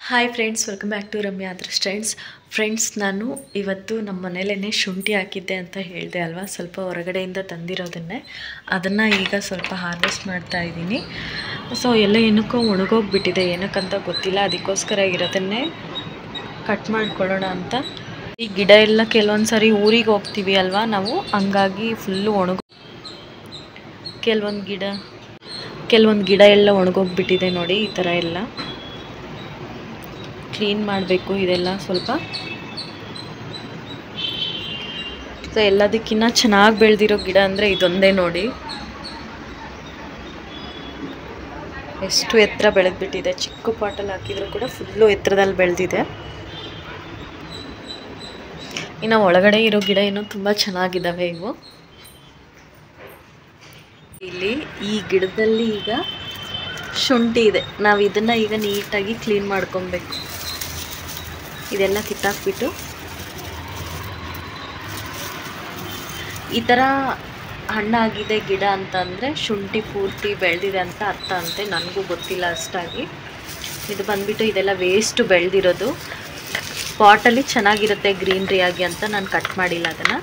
Hi friends, welcome back to Ramya others trends. Friends, ನಾನು ಇವತ್ತು ನಮ್ಮ ಮನೇಲೇ ಶುಂಠಿ ಹಾಕಿದ್ದೆ ಅಂತ ಹೇಳಿದೆ ಅಲ್ವಾ. ಸ್ವಲ್ಪ ಹೊರಗಡೆಯಿಂದ ತಂದಿರೋದನ್ನೇ ಅದನ್ನು ಈಗ ಸ್ವಲ್ಪ ಹಾರ್ವೆಸ್ಟ್ ಮಾಡ್ತಾ ಇದ್ದೀನಿ. ಸೊ ಎಲ್ಲ ಏನಕ್ಕೋ ಒಣಗೋಗ್ಬಿಟ್ಟಿದೆ, ಏನಕ್ಕಂತ ಗೊತ್ತಿಲ್ಲ. ಅದಕ್ಕೋಸ್ಕರ ಇರೋದನ್ನೇ ಕಟ್ ಮಾಡ್ಕೊಳ್ಳೋಣ ಅಂತ. ಈ ಗಿಡ ಎಲ್ಲ ಕೆಲವೊಂದು ಸಾರಿ ಊರಿಗೆ ಹೋಗ್ತೀವಿ ಅಲ್ವಾ ನಾವು, ಹಂಗಾಗಿ ಫುಲ್ಲು ಕೆಲವೊಂದು ಗಿಡ ಎಲ್ಲ ಒಣಗೋಗ್ಬಿಟ್ಟಿದೆ ನೋಡಿ. ಈ ಥರ ಎಲ್ಲ ಕ್ಲೀನ್ ಮಾಡಬೇಕು ಇದೆಲ್ಲ ಸ್ವಲ್ಪ. ಸೊ ಎಲ್ಲದಕ್ಕಿಂತ ಚೆನ್ನಾಗಿ ಬೆಳೆದಿರೋ ಗಿಡ ಅಂದರೆ ಇದೊಂದೇ ನೋಡಿ. ಎಷ್ಟು ಎತ್ತರ ಬೆಳೆದ್ಬಿಟ್ಟಿದೆ. ಚಿಕ್ಕ ಪಾಟಲ್ಲಿ ಹಾಕಿದ್ರು ಕೂಡ ಫುಲ್ಲು ಎತ್ತರದಲ್ಲಿ ಬೆಳೆದಿದೆ. ಇನ್ನು ಒಳಗಡೆ ಇರೋ ಗಿಡ ಏನೋ ತುಂಬ ಚೆನ್ನಾಗಿದ್ದಾವೆ ಇವು. ಇಲ್ಲಿ ಈ ಗಿಡದಲ್ಲಿ ಈಗ ಶುಂಠಿ ಇದೆ. ನಾವು ಇದನ್ನು ಈಗ ನೀಟಾಗಿ ಕ್ಲೀನ್ ಮಾಡ್ಕೊಬೇಕು. ಇದೆಲ್ಲ ಕಿತ್ತಾಕ್ಬಿಟ್ಟು ಈ ಥರ ಹಣ್ಣಾಗಿದೆ ಗಿಡ ಅಂತಂದರೆ ಶುಂಠಿ ಪೂರ್ತಿ ಬೆಳೆದಿದೆ ಅಂತ ಅರ್ಥ ಅಂತೆ. ನನಗೂ ಗೊತ್ತಿಲ್ಲ ಅಷ್ಟಾಗಿ. ಇದು ಬಂದುಬಿಟ್ಟು ಇದೆಲ್ಲ ವೇಸ್ಟ್ ಬೆಳೆದಿರೋದು. ಪಾಟಲ್ಲಿ ಚೆನ್ನಾಗಿರುತ್ತೆ ಗ್ರೀನ್ರಿ ಆಗಿ ಅಂತ ನಾನು ಕಟ್ ಮಾಡಿಲ್ಲ ಅದನ್ನು.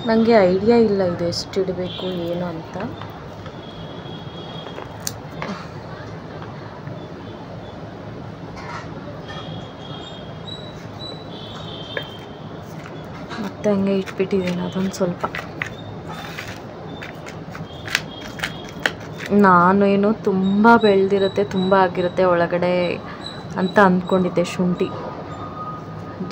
ನನಗೆ ಐಡಿಯಾ ಇಲ್ಲ ಇದು ಎಷ್ಟು ಇಡಬೇಕು ಏನು ಅಂತ. ಮತ್ತೆ ಹಂಗೆ ಇಟ್ಬಿಟ್ಟಿದ್ದೀನಿ ಅದೊಂದು ಸ್ವಲ್ಪ. ನಾನೇನು ತುಂಬ ಬೆಳೆದಿರುತ್ತೆ, ತುಂಬ ಆಗಿರುತ್ತೆ ಒಳಗಡೆ ಅಂತ ಅಂದ್ಕೊಂಡಿದ್ದೆ. ಶುಂಠಿ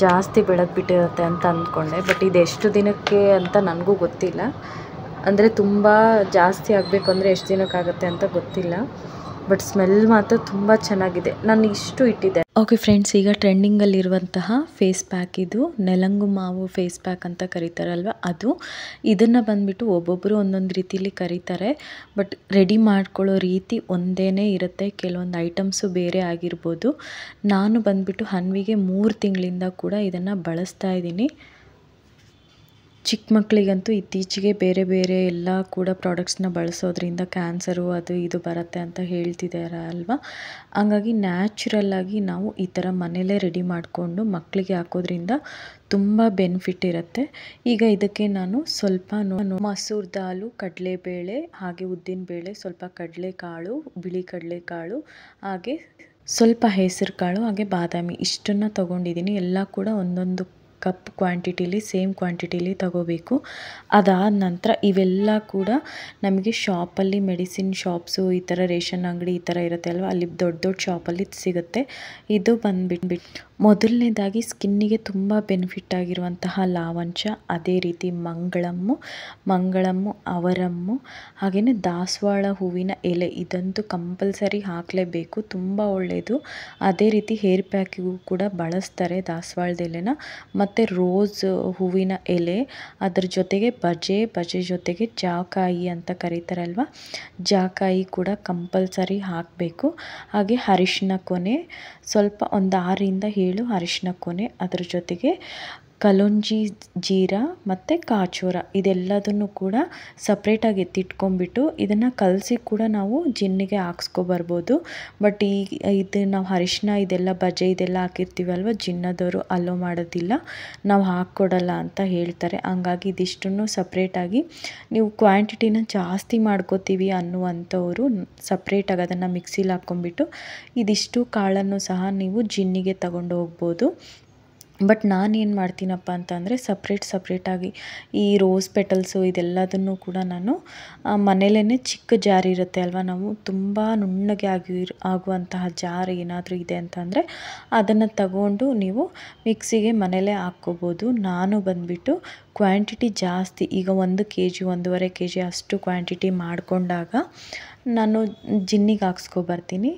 ಜಾಸ್ತಿ ಬೆಳೆದ್ಬಿಟ್ಟಿರುತ್ತೆ ಅಂತ ಅಂದ್ಕೊಂಡೆ. ಬಟ್ ಇದು ಎಷ್ಟು ದಿನಕ್ಕೆ ಅಂತ ನನಗೂ ಗೊತ್ತಿಲ್ಲ. ಅಂದರೆ ತುಂಬ ಜಾಸ್ತಿ ಆಗಬೇಕು ಅಂದರೆ ಎಷ್ಟು ದಿನಕ್ಕಾಗುತ್ತೆ ಅಂತ ಗೊತ್ತಿಲ್ಲ. ಬಟ್ ಸ್ಮೆಲ್ ಮಾತ್ರ ತುಂಬ ಚೆನ್ನಾಗಿದೆ. ನಾನು ಇಷ್ಟು ಇಟ್ಟಿದ್ದೆ. ಓಕೆ ಫ್ರೆಂಡ್ಸ್, ಈಗ ಟ್ರೆಂಡಿಂಗಲ್ಲಿರುವಂತಹ ಫೇಸ್ ಪ್ಯಾಕ್ ಇದು. ನೆಲಂಗು ಮಾವು ಫೇಸ್ ಪ್ಯಾಕ್ ಅಂತ ಕರೀತಾರಲ್ವ ಅದು. ಇದನ್ನು ಬಂದುಬಿಟ್ಟು ಒಬ್ಬೊಬ್ಬರು ಒಂದೊಂದು ರೀತಿಲಿ ಕರೀತಾರೆ. ಬಟ್ ರೆಡಿ ಮಾಡ್ಕೊಳ್ಳೋ ರೀತಿ ಒಂದೇ ಇರುತ್ತೆ. ಕೆಲವೊಂದು ಐಟಮ್ಸು ಬೇರೆ ಆಗಿರ್ಬೋದು. ನಾನು ಬಂದುಬಿಟ್ಟು ಹನ್ವಿಗೆ 3 ತಿಂಗಳಿಂದ ಕೂಡ ಇದನ್ನು ಬಳಸ್ತಾ ಇದ್ದೀನಿ. ಚಿಕ್ಕ ಮಕ್ಕಳಿಗಂತೂ ಇತ್ತೀಚೆಗೆ ಬೇರೆ ಬೇರೆ ಎಲ್ಲ ಕೂಡ ಪ್ರಾಡಕ್ಟ್ಸ್ನ ಬಳಸೋದ್ರಿಂದ ಕ್ಯಾನ್ಸರು ಅದು ಇದು ಬರುತ್ತೆ ಅಂತ ಹೇಳ್ತಿದ್ದಾರೆ ಅಲ್ವಾ. ಹಂಗಾಗಿ ನ್ಯಾಚುರಲ್ಲಾಗಿ ನಾವು ಈ ಥರ ಮನೇಲೇ ರೆಡಿ ಮಾಡಿಕೊಂಡು ಮಕ್ಕಳಿಗೆ ಹಾಕೋದ್ರಿಂದ ತುಂಬ ಬೆನಿಫಿಟ್ ಇರುತ್ತೆ. ಈಗ ಇದಕ್ಕೆ ನಾನು ಸ್ವಲ್ಪ ಮಸೂರ್ ದಾಲು, ಕಡಲೆಬೇಳೆ, ಹಾಗೆ ಉದ್ದಿನಬೇಳೆ, ಸ್ವಲ್ಪ ಕಡಲೆಕಾಳು, ಬಿಳಿ ಕಡಲೆಕಾಳು, ಹಾಗೆ ಸ್ವಲ್ಪ ಹೆಸರು ಕಾಳು, ಹಾಗೆ ಬಾದಾಮಿ ಇಷ್ಟನ್ನು ತೊಗೊಂಡಿದ್ದೀನಿ. ಎಲ್ಲ ಕೂಡ ಒಂದೊಂದು ಕಪ್ ಕ್ವಾಂಟಿಟಿಲಿ, ಸೇಮ್ ಕ್ವಾಂಟಿಟಿಲಿ ತಗೋಬೇಕು. ಅದಾದ ನಂತರ ಇವೆಲ್ಲ ಕೂಡ ನಮಗೆ ಶಾಪಲ್ಲಿ, ಮೆಡಿಸಿನ್ ಶಾಪ್ಸು, ಈ ಥರ ರೇಷನ್ ಅಂಗಡಿ ಈ ಥರ ಇರುತ್ತೆ ಅಲ್ವ, ಅಲ್ಲಿ ದೊಡ್ಡ ದೊಡ್ಡ ಶಾಪಲ್ಲಿ ಸಿಗುತ್ತೆ. ಇದು ಬಂದುಬಿಟ್ಟು ಮೊದಲನೇದಾಗಿ ಸ್ಕಿನ್ನಿಗೆ ತುಂಬ ಬೆನಿಫಿಟ್ ಆಗಿರುವಂತಹ ಲಾವಂಚ, ಅದೇ ರೀತಿ ಮಂಗಳಮ್ಮು, ಅವರಮ್ಮು, ಹಾಗೆಯೇ ದಾಸವಾಳ ಹೂವಿನ ಎಲೆ ಇದಂತೂ ಕಂಪಲ್ಸರಿ ಹಾಕಲೇಬೇಕು, ತುಂಬ ಒಳ್ಳೆಯದು. ಅದೇ ರೀತಿ ಹೇರ್ ಪ್ಯಾಕಿಗೂ ಕೂಡ ಬಳಸ್ತಾರೆ ದಾಸವಾಳದ ಎಲೆನ. ಮತ್ತು ರೋಸ್ ಹೂವಿನ ಎಲೆ, ಅದ್ರ ಜೊತೆಗೆ ಬಜೆ ಜೊತೆಗೆ ಜಾಕಾಯಿ ಅಂತ ಕರೀತಾರಲ್ವ, ಜಾಕಾಯಿ ಕೂಡ ಕಂಪಲ್ಸರಿ ಹಾಕಬೇಕು. ಹಾಗೆ ಅರಿಶಿನ ಕೊನೆ ಸ್ವಲ್ಪ, ಒಂದು 6ರಿಂದ 7 ಅರಿಶಿನ ಕೊನೆ, ಅದ್ರ ಜೊತೆಗೆ ಕಲೋಂಜಿ ಜೀರಾ ಮತ್ತು ಕಾಚೂರ ಇದೆಲ್ಲದನ್ನು ಕೂಡ ಸಪ್ರೇಟಾಗಿ ಎತ್ತಿಟ್ಕೊಂಡ್ಬಿಟ್ಟು ಇದನ್ನು ಕಲಸಿ ಕೂಡ ನಾವು ಜಿನ್ನಿಗೆ ಹಾಕ್ಸ್ಕೊಬರ್ಬೋದು. ಬಟ್ ಇದು ನಾವು ಅರಿಶಿನ ಬಜೆ ಇದೆಲ್ಲ ಹಾಕಿರ್ತೀವಲ್ವ, ಜಿನ್ನದವರು ಅಲೋ ಮಾಡೋದಿಲ್ಲ, ನಾವು ಹಾಕ್ಕೊಡಲ್ಲ ಅಂತ ಹೇಳ್ತಾರೆ. ಹಂಗಾಗಿ ಇದಿಷ್ಟನ್ನು ಸಪ್ರೇಟಾಗಿ ನೀವು ಕ್ವಾಂಟಿಟಿನ ಜಾಸ್ತಿ ಮಾಡ್ಕೋತೀವಿ ಅನ್ನುವಂಥವರು ಸಪ್ರೇಟಾಗಿ ಅದನ್ನು ಮಿಕ್ಸಿಲಿ ಹಾಕ್ಕೊಂಬಿಟ್ಟು ಇದಿಷ್ಟು ಕಾಳನ್ನು ಸಹ ನೀವು ಜಿನ್ನಿಗೆ ತಗೊಂಡು ಹೋಗ್ಬೋದು. ಬಟ್ ನಾನೇನು ಮಾಡ್ತೀನಪ್ಪ ಅಂತಂದರೆ ಸಪ್ರೇಟಾಗಿ ಈ ರೋಸ್ ಪೆಟಲ್ಸು ಇದೆಲ್ಲದನ್ನು ಕೂಡ ನಾನು ಮನೇಲೇ ಚಿಕ್ಕ ಜಾರ್ ಇರುತ್ತೆ ಅಲ್ವ, ನಾವು ತುಂಬ ನುಣ್ಣಗೆ ಆಗುವಂತಹ ಜಾರ್ ಏನಾದರೂ ಇದೆ ಅಂತಂದರೆ ಅದನ್ನು ತಗೊಂಡು ನೀವು ಮಿಕ್ಸಿಗೆ ಮನೇಲೇ ಹಾಕ್ಕೋಬೋದು. ನಾನು ಬಂದುಬಿಟ್ಟು ಕ್ವಾಂಟಿಟಿ ಜಾಸ್ತಿ, ಈಗ 1 kg 1.5 kg ಅಷ್ಟು ಕ್ವಾಂಟಿಟಿ ಮಾಡಿಕೊಂಡಾಗ ನಾನು ಜಿನ್ನಿಗೆ ಹಾಕ್ಸ್ಕೊಬರ್ತೀನಿ.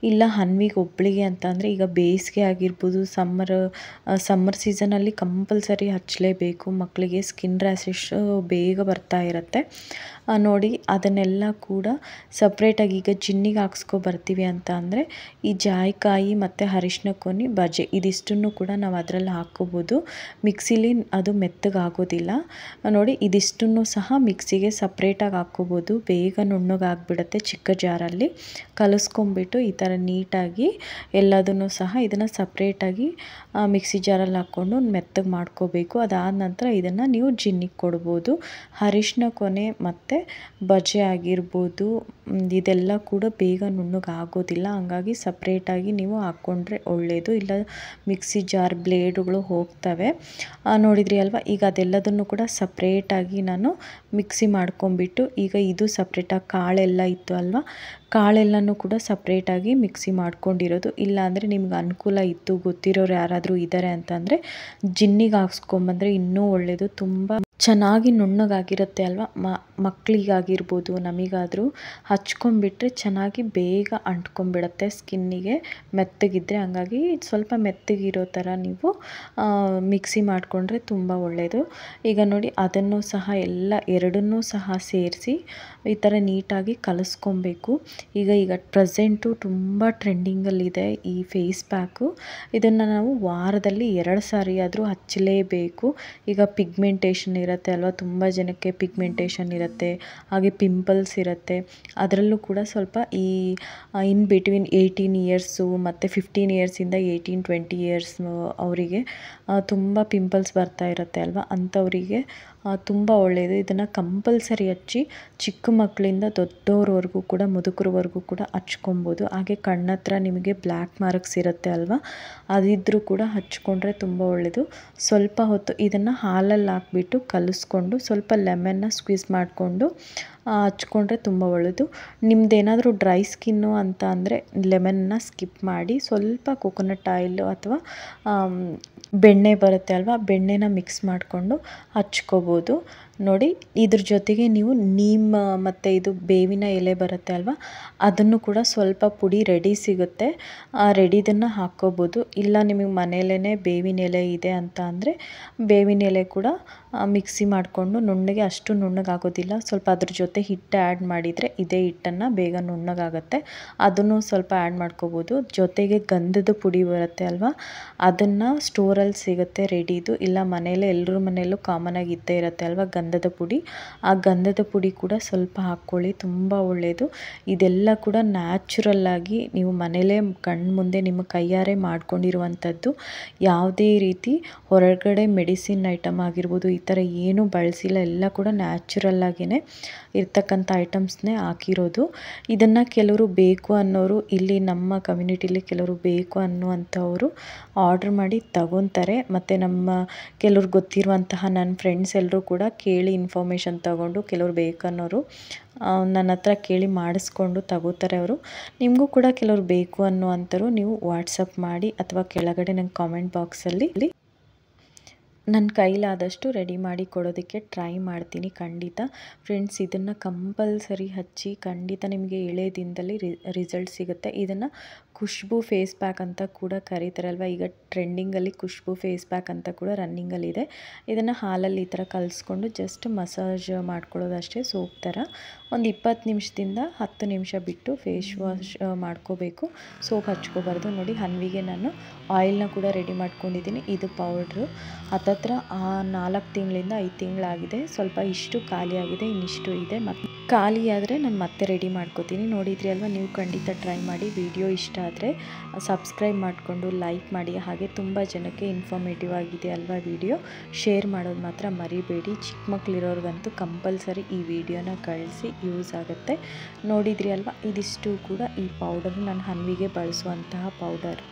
ಇಲ್ಲ ಹನ್ವಿಗೆ ಒಬ್ಬಳಿಗೆ ಅಂತ ಅಂದರೆ, ಈಗ ಬೇಸಿಗೆ ಆಗಿರ್ಬೋದು, ಸಮ್ಮರ್ ಸೀಸನಲ್ಲಿ ಕಂಪಲ್ಸರಿ ಹಚ್ಚಲೇಬೇಕು. ಮಕ್ಕಳಿಗೆ ಸ್ಕಿನ್ ರ್ಯಾಷಸ್ ಬೇಗ ಬರ್ತಾ ಇರುತ್ತೆ ನೋಡಿ. ಅದನ್ನೆಲ್ಲ ಕೂಡ ಸಪ್ರೇಟಾಗಿ ಈಗ ಜಿನ್ನಿಗೆ ಹಾಕ್ಸ್ಕೊಬರ್ತೀವಿ ಅಂತ ಅಂದರೆ, ಈ ಜಾಯಿಕಾಯಿ ಮತ್ತು ಅರಿಶಿನ ಕೊನಿ ಬಜೆ ಇದಿಷ್ಟನ್ನು ಕೂಡ ನಾವು ಅದರಲ್ಲಿ ಹಾಕ್ಕೋಬೋದು. ಮಿಕ್ಸಿಲಿ ಅದು ಮೆತ್ತಗಾಗೋದಿಲ್ಲ ನೋಡಿ. ಇದಿಷ್ಟನ್ನು ಸಹ ಮಿಕ್ಸಿಗೆ ಸಪ್ರೇಟಾಗಿ ಹಾಕ್ಕೋಬೋದು, ಬೇಗ ನುಣ್ಣಗಾಗ್ಬಿಡುತ್ತೆ. ಚಿಕ್ಕ ಜಾರಲ್ಲಿ ಕಲಿಸ್ಕೊಂಬಿಟ್ಟು ಈ ಥರ ನೀಟಾಗಿ ಎಲ್ಲದನ್ನು ಸಹ ಇದನ್ನು ಸಪ್ರೇಟಾಗಿ ಮಿಕ್ಸಿ ಜಾರಲ್ಲಿ ಹಾಕ್ಕೊಂಡು ಮೆತ್ತಗೆ ಮಾಡ್ಕೋಬೇಕು. ಅದಾದ ನಂತರ ಇದನ್ನು ನೀವು ಜಿನ್ನಿಗೆ ಕೊಡ್ಬೋದು. ಅರಿಶಿನ ಕೊನೆ ಮತ್ತು ಬಜೆ ಆಗಿರ್ಬೋದು, ಇದೆಲ್ಲ ಕೂಡ ಬೇಗ ನುಣ್ಣಗಾಗೋದಿಲ್ಲ. ಹಂಗಾಗಿ ಸಪ್ರೇಟಾಗಿ ನೀವು ಹಾಕ್ಕೊಂಡ್ರೆ ಒಳ್ಳೆಯದು. ಇಲ್ಲ ಮಿಕ್ಸಿ ಜಾರ್ ಬ್ಲೇಡುಗಳು ಹೋಗ್ತವೆ ನೋಡಿದ್ರಿ ಅಲ್ವಾ. ಈಗ ಅದೆಲ್ಲದನ್ನು ಕೂಡ ಸಪ್ರೇಟಾಗಿ ನಾನು ಮಿಕ್ಸಿ ಮಾಡ್ಕೊಂಬಿಟ್ಟು, ಈಗ ಇದು ಸಪ್ರೇಟಾಗಿ ಕಾಳೆಲ್ಲ ಇತ್ತು ಅಲ್ವಾ, ಕಾಳೆಲ್ಲನೂ ಕೂಡ ಸಪ್ರೇಟಾಗಿ ಮಿಕ್ಸಿ ಮಾಡ್ಕೊಂಡಿರೋದು. ಇಲ್ಲಾಂದರೆ ನಿಮ್ಗೆ ಅನುಕೂಲ ಇತ್ತು, ಗೊತ್ತಿರೋರು ಯಾರಾದರೂ ಇದ್ದಾರೆ ಅಂತಂದರೆ ಜಿನ್ನಿಗೆ ಹಾಕ್ಸ್ಕೊಂಬಂದರೆ ಇನ್ನೂ ಒಳ್ಳೆಯದು. ತುಂಬ ಚೆನ್ನಾಗಿ ನುಣ್ಣಗಾಗಿರುತ್ತೆ ಅಲ್ವಾ. ಮಕ್ಕಳಿಗಾಗಿರ್ಬೋದು ನಮಗಾದರೂ ಹಚ್ಕೊಂಡ್ಬಿಟ್ರೆ ಚೆನ್ನಾಗಿ ಬೇಗ ಅಂಟ್ಕೊಂಡ್ಬಿಡುತ್ತೆ ಸ್ಕಿನ್ನಿಗೆ ಮೆತ್ತಗಿದ್ದರೆ. ಹಂಗಾಗಿ ಸ್ವಲ್ಪ ಮೆತ್ತಗಿರೋ ಥರ ನೀವು ಮಿಕ್ಸಿ ಮಾಡಿಕೊಂಡ್ರೆ ತುಂಬ ಒಳ್ಳೆಯದು. ಈಗ ನೋಡಿ ಅದನ್ನು ಸಹ ಎರಡನ್ನೂ ಸಹ ಸೇರಿಸಿ ಈ ಥರ ನೀಟಾಗಿ ಕಲಿಸ್ಕೊಬೇಕು. ಈಗ ಪ್ರೆಸೆಂಟು ತುಂಬ ಟ್ರೆಂಡಿಂಗಲ್ಲಿದೆ ಈ ಫೇಸ್ ಪ್ಯಾಕು. ಇದನ್ನು ನಾವು ವಾರದಲ್ಲಿ 2 ಸಾರಿ ಆದರೂ ಹಚ್ಚಲೇಬೇಕು. ಈಗ ಪಿಗ್ಮೆಂಟೇಷನ್ ಇರುತ್ತೆ ಅಲ್ವಾ, ತುಂಬ ಜನಕ್ಕೆ ಪಿಗ್ಮೆಂಟೇಷನ್ ಇರುತ್ತೆ, ಹಾಗೆ ಪಿಂಪಲ್ಸ್ ಇರುತ್ತೆ. ಅದರಲ್ಲೂ ಕೂಡ ಸ್ವಲ್ಪ ಈ ಇನ್ ಬಿಟ್ವೀನ್ 18 ಇಯರ್ಸು ಮತ್ತು 15 ಇಯರ್ಸಿಂದ 18-20 ಇಯರ್ಸ್ ಅವರಿಗೆ ತುಂಬ ಪಿಂಪಲ್ಸ್ ಬರ್ತಾ ಇರುತ್ತೆ ಅಲ್ವಾ, ಅಂಥವರಿಗೆ ತುಂಬ ಒಳ್ಳೆಯದು. ಇದನ್ನು ಕಂಪಲ್ಸರಿ ಹಚ್ಚಿ ಚಿಕ್ಕ ಮಕ್ಕಳಿಂದ ದೊಡ್ಡವ್ರವರೆಗೂ ಕೂಡ, ಮುದುಕರವರೆಗೂ ಕೂಡ ಹಚ್ಕೊಬೋದು. ಹಾಗೆ ಕಣ್ಣತ್ರ ನಿಮಗೆ ಬ್ಲ್ಯಾಕ್ ಮಾರ್ಕ್ಸ್ ಇರುತ್ತೆ ಅಲ್ವಾ, ಅದಿದ್ದರೂ ಕೂಡ ಹಚ್ಕೊಂಡ್ರೆ ತುಂಬ ಒಳ್ಳೆಯದು. ಸ್ವಲ್ಪ ಹೊತ್ತು ಇದನ್ನು ಹಾಲಲ್ಲಿ ಹಾಕ್ಬಿಟ್ಟು ಕಲಿಸ್ಕೊಂಡು ಸ್ವಲ್ಪ ಲೆಮನ್ನ ಸ್ಕ್ವೀಸ್ ಮಾಡಿಕೊಂಡು ಹಚ್ಕೊಂಡ್ರೆ ತುಂಬ ಒಳ್ಳೆಯದು. ನಿಮ್ಮದೇನಾದರೂ ಡ್ರೈ ಸ್ಕಿನ್ನು ಅಂತ ಅಂದರೆ ಲೆಮನ್ನ ಸ್ಕಿಪ್ ಮಾಡಿ ಸ್ವಲ್ಪ ಕೋಕೋನಟ್ ಆಯಿಲು ಅಥವಾ ಬೆಣ್ಣೆ ಬರುತ್ತೆ ಅಲ್ವಾ, ಬೆಣ್ಣೆನ ಮಿಕ್ಸ್ ಮಾಡಿಕೊಂಡು ಹಚ್ಕೋಬೋದು ನೋಡಿ. ಇದ್ರ ಜೊತೆಗೆ ನೀವು ನೀಮ್ ಮತ್ತು ಇದು ಬೇವಿನ ಎಲೆ ಬರುತ್ತೆ ಅಲ್ವಾ, ಅದನ್ನು ಕೂಡ ಸ್ವಲ್ಪ ಪುಡಿ ರೆಡಿ ಸಿಗುತ್ತೆ, ರೆಡಿದನ್ನು ಹಾಕ್ಕೋಬೋದು. ಇಲ್ಲ ನಿಮಗೆ ಮನೆಯಲ್ಲೇ ಬೇವಿನ ಎಲೆ ಇದೆ ಅಂತ ಅಂದರೆ ಬೇವಿನ ಎಲೆ ಕೂಡ ಮಿಕ್ಸಿ ಮಾಡಿಕೊಂಡು ನುಣ್ಣಗೆ, ಅಷ್ಟು ನುಣ್ಣಗಾಗೋದಿಲ್ಲ, ಸ್ವಲ್ಪ ಅದ್ರ ಜೊತೆ ಹಿಟ್ಟು ಆ್ಯಡ್ ಮಾಡಿದರೆ ಇದೇ ಹಿಟ್ಟನ್ನು ಬೇಗ ನುಣ್ಣಗಾಗುತ್ತೆ, ಅದನ್ನು ಸ್ವಲ್ಪ ಆ್ಯಡ್ ಮಾಡ್ಕೋಬೋದು. ಜೊತೆಗೆ ಗಂಧದ ಪುಡಿ ಬರುತ್ತೆ ಅಲ್ವಾ, ಅದನ್ನು ಸ್ಟೋರಲ್ಲಿ ಸಿಗುತ್ತೆ ರೆಡಿದು. ಇಲ್ಲ ಮನೆಯಲ್ಲೇ ಎಲ್ಲರ ಮನೆಯಲ್ಲೂ ಕಾಮನಾಗಿ ಇದ್ದೇ ಇರುತ್ತೆ ಅಲ್ವಾ ಗಂಧದ ಪುಡಿ, ಆ ಗಂಧದ ಪುಡಿ ಕೂಡ ಸ್ವಲ್ಪ ಹಾಕ್ಕೊಳ್ಳಿ, ತುಂಬ ಒಳ್ಳೆಯದು. ಇದೆಲ್ಲ ಕೂಡ ನ್ಯಾಚುರಲ್ಲಾಗಿ ನೀವು ಮನೇಲೇ ಕಣ್ಮುಂದೆ ನಿಮ್ಮ ಕೈಯಾರೆ ಮಾಡ್ಕೊಂಡಿರುವಂಥದ್ದು. ಯಾವುದೇ ರೀತಿ ಹೊರಗಡೆ ಮೆಡಿಸಿನ್ ಐಟಮ್ ಆಗಿರ್ಬೋದು ಈ ಥರ ಏನೂ ಬಳಸಿಲ್ಲ, ಎಲ್ಲ ಕೂಡ ನ್ಯಾಚುರಲ್ಲಾಗಿಯೇ ಇರ್ತಕ್ಕಂಥ ಐಟಮ್ಸ್ನೇ ಹಾಕಿರೋದು. ಇದನ್ನು ಕೆಲವರು ಬೇಕು ಅನ್ನೋರು, ಇಲ್ಲಿ ನಮ್ಮ ಕಮ್ಯುನಿಟಿಲಿ ಕೆಲವರು ಬೇಕು ಅನ್ನುವಂಥವರು ಆರ್ಡ್ರ್ ಮಾಡಿ ತಗೊತಾರೆ. ಮತ್ತು ನಮ್ಮ ಕೆಲವ್ರು ಗೊತ್ತಿರುವಂತಹ ನನ್ನ ಫ್ರೆಂಡ್ಸ್ ಎಲ್ಲರೂ ಕೂಡ ಕೇಳಿ ಇನ್ಫಾರ್ಮೇಷನ್ ತಗೊಂಡು, ಕೆಲವ್ರು ಬೇಕನ್ನೋರು ನನ್ನ ಹತ್ರ ಕೇಳಿ ಮಾಡಿಸ್ಕೊಂಡು ತಗೋತಾರೆ ಅವರು. ನಿಮಗೂ ಕೂಡ ಕೆಲವ್ರು ಬೇಕು ಅನ್ನುವಂಥವ್ರು ನೀವು ವಾಟ್ಸಪ್ ಮಾಡಿ ಅಥವಾ ಕೆಳಗಡೆ ನಂಗೆ ಕಾಮೆಂಟ್ ಬಾಕ್ಸಲ್ಲಿ ನನ್ನ ಕೈಲಾದಷ್ಟು ರೆಡಿ ಮಾಡಿ ಕೊಡೋದಕ್ಕೆ ಟ್ರೈ ಮಾಡ್ತೀನಿ ಖಂಡಿತ. ಫ್ರೆಂಡ್ಸ್, ಇದನ್ನು ಕಂಪಲ್ಸರಿ ಹಚ್ಚಿ, ಖಂಡಿತ ನಿಮಗೆ 7 ದಿನದಲ್ಲಿ ರಿಸಲ್ಟ್ ಸಿಗುತ್ತೆ. ಇದನ್ನು ಖುಷ್ಬು ಫೇಸ್ ಪ್ಯಾಕ್ ಅಂತ ಕೂಡ ಕರೀತಾರಲ್ವ, ಈಗ ಟ್ರೆಂಡಿಂಗಲ್ಲಿ ಖುಷ್ಬು ಫೇಸ್ ಪ್ಯಾಕ್ ಅಂತ ಕೂಡ ರನ್ನಿಂಗಲ್ಲಿದೆ. ಇದನ್ನು ಹಾಲಲ್ಲಿ ಈ ಥರ ಕಲಿಸ್ಕೊಂಡು ಜಸ್ಟ್ ಮಸಾಜ್ ಮಾಡ್ಕೊಳ್ಳೋದಷ್ಟೇ, ಸೋಪ್ ಥರ. ಒಂದು 20 ನಿಮಿಷದಿಂದ 10 ನಿಮಿಷ ಬಿಟ್ಟು ಫೇಸ್ ವಾಶ್ ಮಾಡ್ಕೋಬೇಕು, ಸೋಪ್ ಹಚ್ಕೋಬಾರ್ದು. ನೋಡಿ, ಹನ್ವಿಗೆ ನಾನು ಆಯಿಲ್ನ ಕೂಡ ರೆಡಿ ಮಾಡ್ಕೊಂಡಿದ್ದೀನಿ. ಇದು ಪೌಡ್ರು ಹತ್ತತ್ರ 4 ತಿಂಗಳಿಂದ 5 ತಿಂಗಳಾಗಿದೆ. ಸ್ವಲ್ಪ ಇಷ್ಟು ಖಾಲಿಯಾಗಿದೆ, ಇನ್ನಿಷ್ಟು ಇದೆ. ಮತ್ತು ಖಾಲಿ ಆದರೆ ನಾನು ಮತ್ತೆ ರೆಡಿ ಮಾಡ್ಕೋತೀನಿ. ನೋಡಿದ್ರಿ ಅಲ್ವಾ, ನೀವು ಖಂಡಿತ ಟ್ರೈ ಮಾಡಿ. ವಿಡಿಯೋ ಇಷ್ಟ ಆದರೆ ಸಬ್ಸ್ಕ್ರೈಬ್ ಮಾಡಿಕೊಂಡು ಲೈಕ್ ಮಾಡಿ. ಹಾಗೆ ತುಂಬ ಜನಕ್ಕೆ ಇನ್ಫಾರ್ಮೇಟಿವ್ ಆಗಿದೆ ಅಲ್ವಾ ವಿಡಿಯೋ, ಶೇರ್ ಮಾಡೋದು ಮಾತ್ರ ಮರಿಬೇಡಿ. ಚಿಕ್ಕ ಮಕ್ಕಳಿರೋರ್ಗಂತೂ ಕಂಪಲ್ಸರಿ ಈ ವಿಡಿಯೋನ ಕಳಿಸಿ, ಯೂಸ್ ಆಗುತ್ತೆ. ನೋಡಿದ್ರಿ ಅಲ್ವಾ, ಇದಿಷ್ಟು ಕೂಡ ಈ ಪೌಡರ್ ನಾನು ಹನ್ವಿಗೆ ಬಳಸುವಂತಹ ಪೌಡರ್.